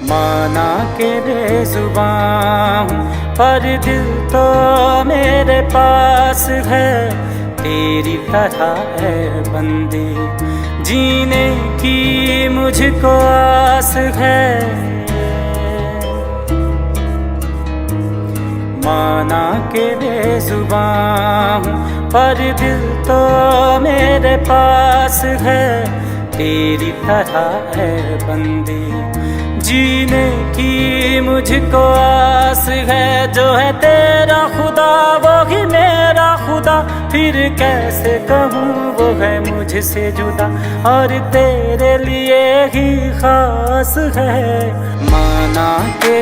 माना के बेजुबां हूँ पर दिल तो मेरे पास है, तेरी तरह है बंदी जीने की मुझको आस है। माना के बेजुबां हूँ पर दिल तो मेरे पास है, तेरी तरह है बंदी जीने की मुझको आस है। जो है तेरा खुदा वो ही मेरा खुदा, फिर कैसे कहूँ वो है मुझसे जुदा, और तेरे लिए ही खास है। माना के